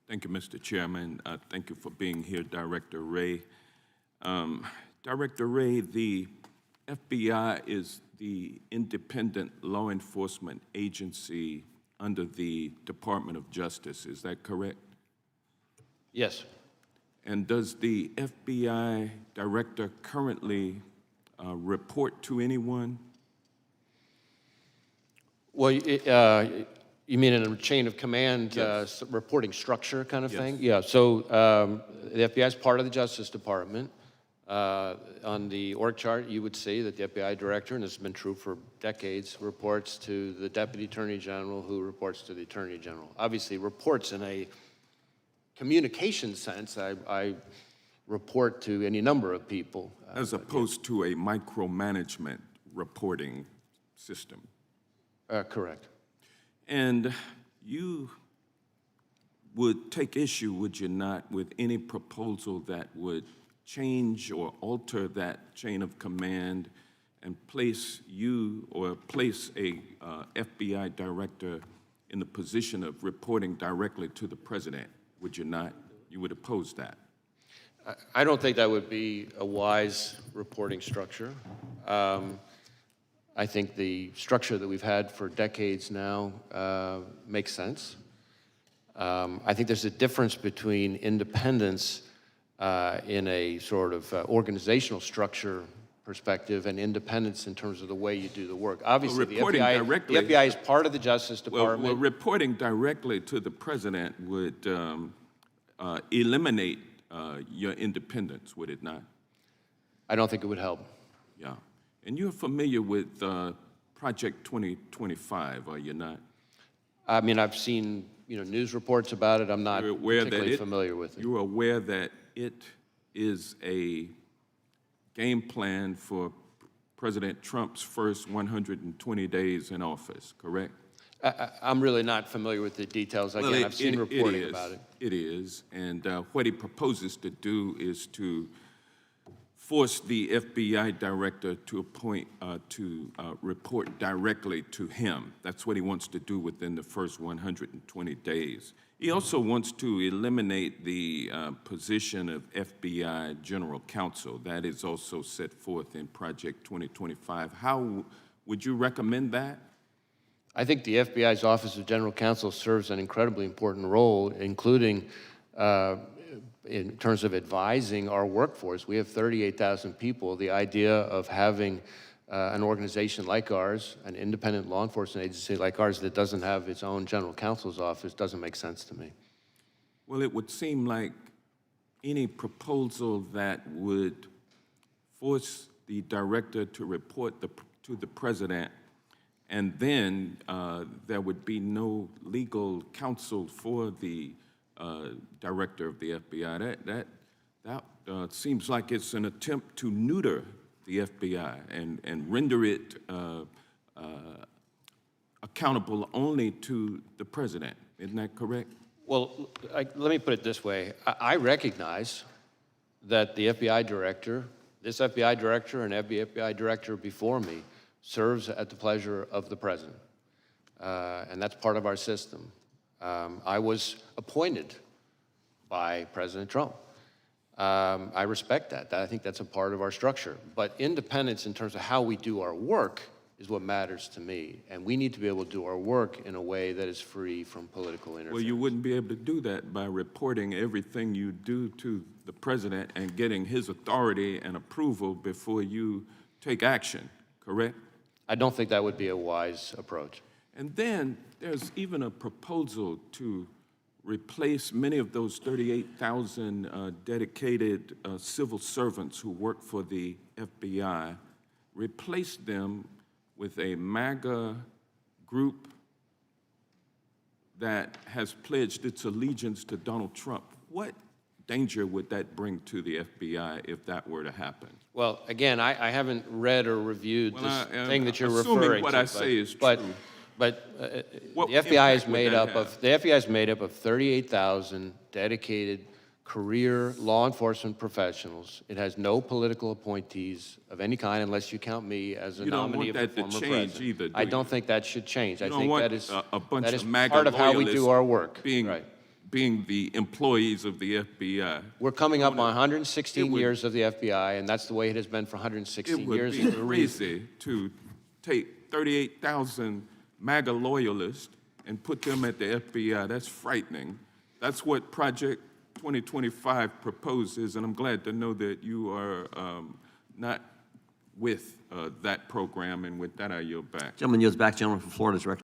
Thank you, Mr. Chairman. Thank you for being here, Director Wray. Director Wray, the FBI is the independent law enforcement agency under the Department of Justice. Is that correct? Yes. And does the FBI Director currently report to anyone? Well, you mean in a chain of command, Yes. reporting structure kind of Yes. thing? Yeah, so the FBI is part of the Justice Department. On the org chart, you would see that the FBI Director, and this has been true for decades, reports to the Deputy Attorney General, who reports to the Attorney General. Obviously, reports in a communication sense, I report to any number of people. As opposed to a micromanagement reporting system. Correct. And you would take issue, would you not, with any proposal that would change or alter that chain of command and place you or place a FBI Director in the position of reporting directly to the President? Would you not? You would oppose that? I don't think that would be a wise reporting structure. I think the structure that we've had for decades now makes sense. I think there's a difference between independence in a sort of organizational structure perspective and independence in terms of the way you do the work. Obviously, the FBI is part of the Justice Department. Well, reporting directly to the President would eliminate your independence, would it not? I don't think it would help. Yeah. And you're familiar with Project 2025, are you not? I mean, I've seen news reports about it. I'm not particularly familiar with it. You're aware that it is a game plan for President Trump's first 120 days in office, correct? I'm really not familiar with the details. Again, I've seen reporting about it. It is, and what he proposes to do is to force the FBI Director to appoint, report directly to him. That's what he wants to do within the first 120 days. He also wants to eliminate the position of FBI General Counsel. That is also set forth in Project 2025. How would you recommend that? I think the FBI's Office of General Counsel serves an incredibly important role, including in terms of advising our workforce. We have 38,000 people. The idea of having an organization like ours, an independent law enforcement agency like ours that doesn't have its own general counsel's office doesn't make sense to me. Well, it would seem like any proposal that would force the director to report to the President, and then there would be no legal counsel for the Director of the FBI. That seems like it's an attempt to neuter the FBI and render it accountable only to the President. Isn't that correct? Well, let me put it this way. I recognize that the FBI Director, this FBI Director and every FBI Director before me, serves at the pleasure of the President. And that's part of our system. I was appointed by President Trump. I respect that. I think that's a part of our structure. But independence in terms of how we do our work is what matters to me. And we need to be able to do our work in a way that is free from political interference. Well, you wouldn't be able to do that by reporting everything you do to the President and getting his authority and approval before you take action, correct? I don't think that would be a wise approach. And then there's even a proposal to replace many of those 38,000 dedicated civil servants who work for the FBI, replace them with a MAGA group that has pledged its allegiance to Donald Trump. What danger would that bring to the FBI if that were to happen? Well, again, I haven't read or reviewed this thing that you're assuming referring what to. I say is true. But What the FBI is impact would made that up of have? the FBI is made up of 38,000 dedicated career law enforcement professionals. It has no political appointees of any kind, unless you count me as a nominee of the former president. You don't want that to change either, do I you? don't think that should change. You I don't think want that is a bunch that is of MAGA part of how we do loyalists our work. being Right. being the employees of the FBI. We're coming up on 116 it would- years of the FBI, and that's the way it has been for It 116 would years. be for a reason. crazy to take 38,000 MAGA loyalists and put them at the FBI. That's frightening. That's what Project 2025 proposes, and I'm glad to know that you are not with that program, and with that, I yield back. Gentleman yields back. Gentleman from Florida is recognized.